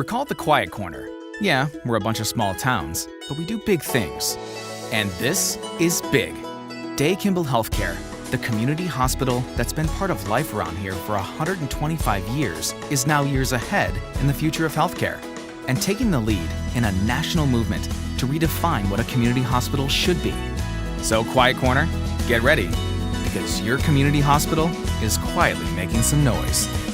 We're called the Quiet Corner. Yeah, we're a bunch of small towns, but we do big things. And this is big. Kimball Healthcare, the community hospital that's been part of life around here for 125 years, is now years ahead in the future of healthcare and taking the lead in a national movement to redefine what a community hospital should be. So, Quiet Corner, get ready, because your community hospital is quietly making some noise.